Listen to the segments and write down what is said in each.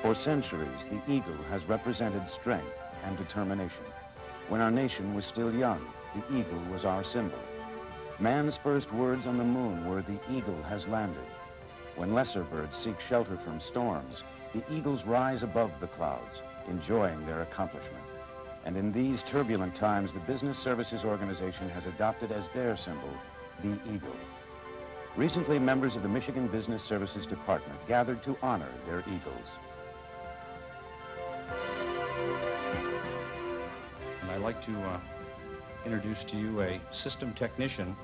For centuries, the eagle has represented strength and determination. When our nation was still young, the eagle was our symbol. Man's first words on the moon were, "The eagle has landed." When lesser birds seek shelter from storms, the eagles rise above the clouds, enjoying their accomplishment. And in these turbulent times, the Business Services Organization has adopted as their symbol the eagle. Recently, members of the Michigan Business Services Department gathered to honor their eagles. And I'd like to introduce to you a system technician.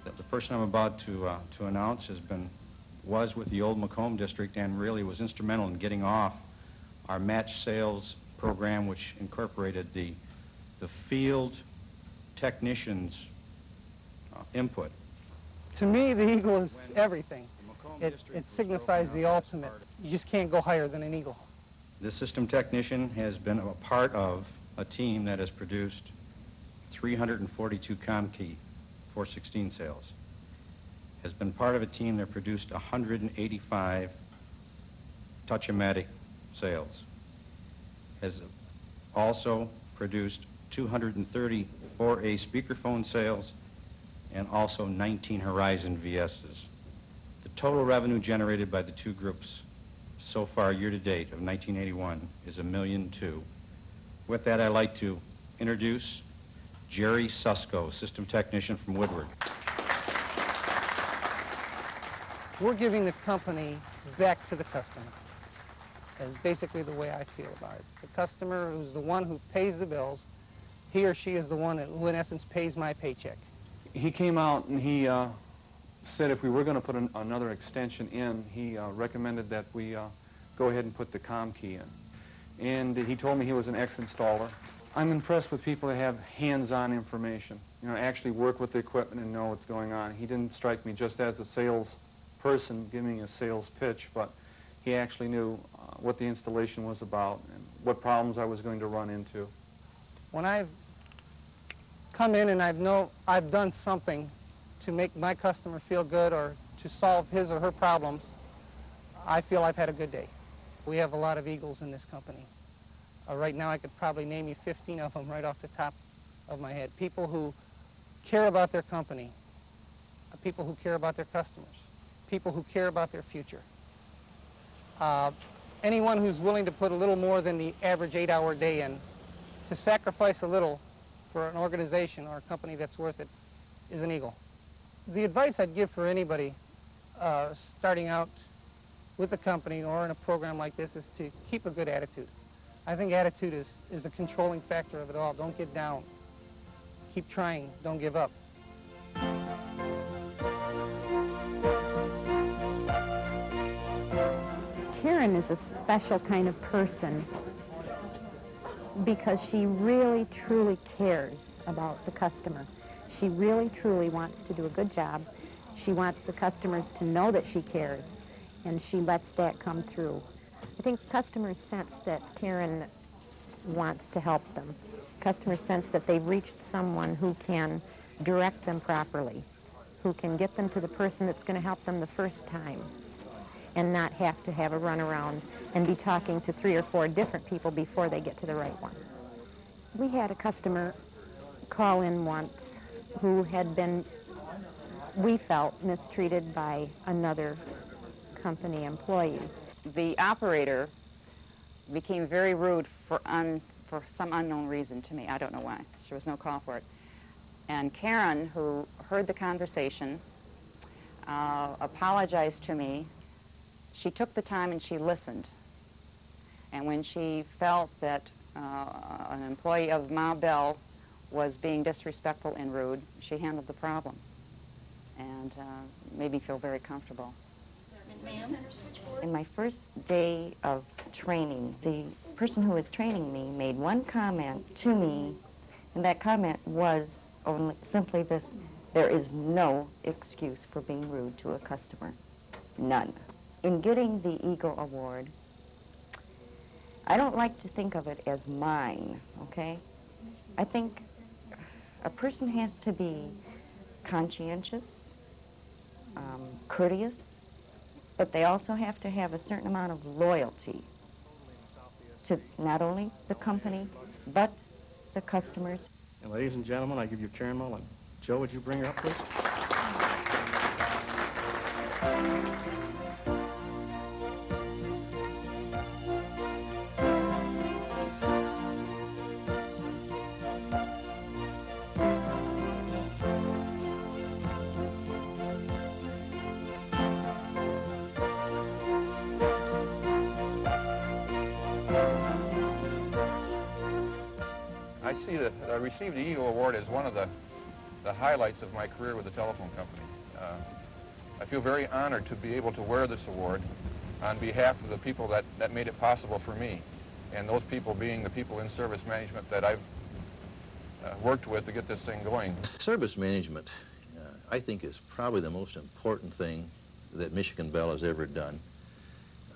That the person I'm about to announce was with the old Macomb district and really was instrumental in getting off our match sales program, which incorporated the field technicians' input. To me, the eagle is everything. It signifies the ultimate. You just can't go higher than an eagle. This system technician has been a part of a team that has produced 342 ComKey 416 sales, has been part of a team that produced 185 Touch-O-Matic sales, has also produced 230 4A speakerphone sales, and also 19 Horizon VSs. The total revenue generated by the two groups so far year-to-date of 1981 is $1.2 million. With that, I'd like to introduce Jerry Susko, system technician from Woodward. We're giving the company back to the customer. That's basically the way I feel about it. The customer who's the one who pays the bills, he or she is the one who in essence pays my paycheck. He came out and he said if we were going to put another extension in, he recommended that we go ahead and put the ComKey in. And he told me he was an ex-installer. I'm impressed with people that have hands-on information, actually work with the equipment and know what's going on. He didn't strike me just as a sales person giving me a sales pitch, but he actually knew what the installation was about and what problems I was going to run into. When I've come in and I've done something to make my customer feel good or to solve his or her problems, I feel I've had a good day. We have a lot of eagles in this company. Right now I could probably name you 15 of them right off the top of my head. People who care about their company, people who care about their customers, people who care about their future. Anyone who's willing to put a little more than the average 8-hour day in, to sacrifice a little for an organization or a company that's worth it, is an eagle. The advice I'd give for anybody starting out with a company or in a program like this is to keep a good attitude. I think attitude is a controlling factor of it all. Don't get down. Keep trying. Don't give up. Karen is a special kind of person because she really, truly cares about the customer. She really, truly wants to do a good job. She wants the customers to know that she cares, and she lets that come through. I think customers sense that Karen wants to help them. Customers sense that they've reached someone who can direct them properly, who can get them to the person that's going to help them the first time and not have to have a runaround and be talking to 3 or 4 different people before they get to the right one. We had a customer call in once who had been, we felt, mistreated by another company employee. The operator became very rude for some unknown reason to me. I don't know why. There was no call for it. And Karen, who heard the conversation, apologized to me. She took the time and she listened. And when she felt that an employee of Ma Bell was being disrespectful and rude, she handled the problem and made me feel very comfortable. In my first day of training, the person who was training me made one comment to me, and that comment was only simply this: there is no excuse for being rude to a customer. None. In getting the Eagle Award, I don't like to think of it as mine, okay? I think a person has to be conscientious, courteous, but they also have to have a certain amount of loyalty to not only the company, but the customers. And ladies and gentlemen, I give you Karen Mullen. Joe, would you bring her up, please? I see that I received the Eagle Award as one of the highlights of my career with the telephone company. I feel very honored to be able to wear this award on behalf of the people that made it possible for me, and those people being the people in service management that I've worked with to get this thing going. Service management, I think, is probably the most important thing that Michigan Bell has ever done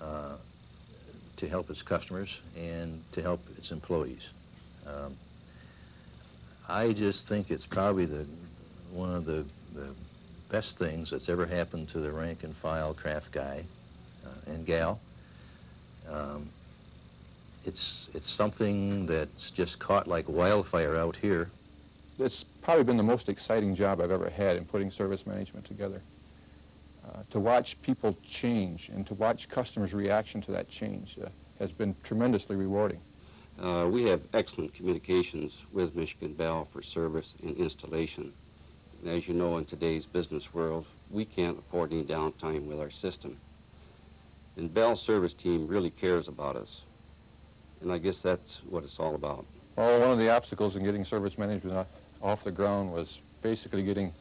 to help its customers and to help its employees. I just think it's probably one of the best things that's ever happened to the rank and file craft guy and gal. It's something that's just caught like wildfire out here. It's probably been the most exciting job I've ever had in putting service management together. To watch people change and to watch customers' reaction to that change has been tremendously rewarding. We have excellent communications with Michigan Bell for service and installation. As you know, in today's business world, we can't afford any downtime with our system. And Bell's service team really cares about us. And I guess that's what it's all about. Well, one of the obstacles in getting service management off the ground was basically getting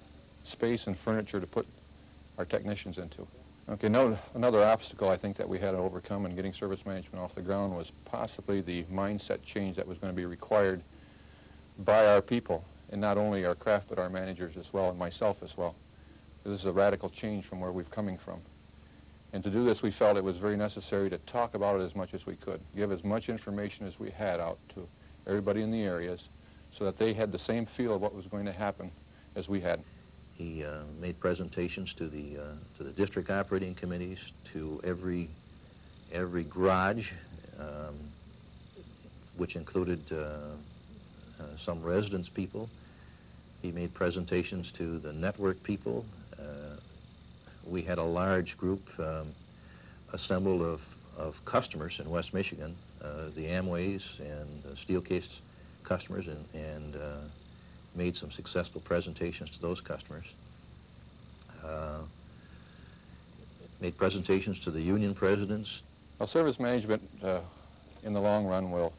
space and furniture to put our technicians into. Okay, another obstacle I think that we had to overcome in getting service management off the ground was possibly the mindset change that was going to be required by our people, and not only our craft but our managers as well, and myself as well. This is a radical change from where we've coming from. And to do this, we felt it was very necessary to talk about it as much as we could, give as much information as we had out to everybody in the areas so that they had the same feel of what was going to happen as we had. He made presentations to the district operating committees, to every garage, which included some residence people. He made presentations to the network people. We had a large group assembled of customers in West Michigan, the Amways and Steelcase customers, and made some successful presentations to those customers. Made presentations to the union presidents. Well, service management in the long run will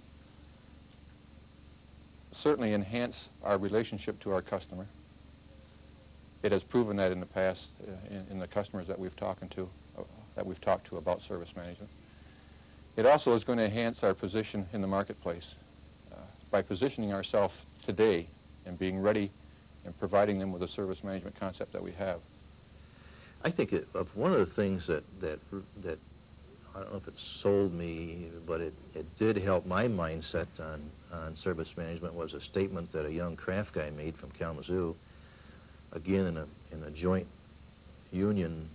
certainly enhance our relationship to our customer. It has proven that in the past in the customers that we've talked to about service management. It also is going to enhance our position in the marketplace by positioning ourselves today and being ready and providing them with a service management concept that we have. I think of one of the things that I don't know if it sold me, but it did help my mindset on service management was a statement that a young craft guy made from Kalamazoo, again in a joint union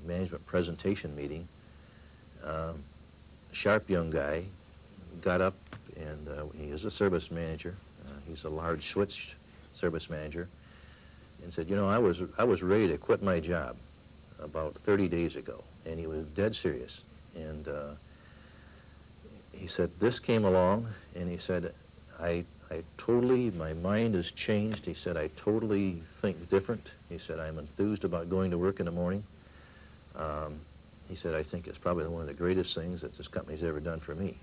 management presentation meeting. A sharp young guy got up, and he is a service manager. He's a large switch service manager, and said, you know, I was ready to quit my job about 30 days ago, and he was dead serious. And he said, this came along, and he said, my mind has changed. He said, I totally think different. He said, I'm enthused about going to work in the morning. He said, I think it's probably one of the greatest things that this company's ever done for me.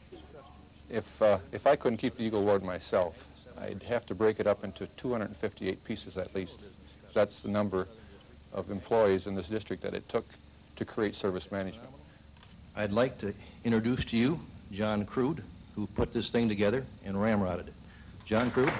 If I couldn't keep the Eagle Award myself, I'd have to break it up into 258 pieces at least. So that's the number of employees in this district that it took to create service management. I'd like to introduce to you John Crude, who put this thing together and ramrodded it. John Crude.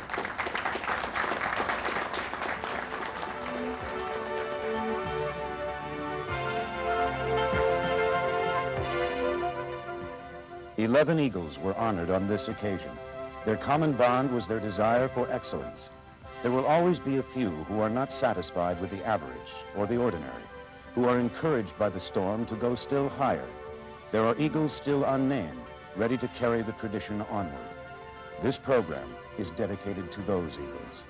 "11 Eagles were honored on this occasion. Their common bond was their desire for excellence. There will always be a few who are not satisfied with the average or the ordinary, who are encouraged by the storm to go still higher. There are eagles still unnamed, ready to carry the tradition onward. This program is dedicated to those Eagles.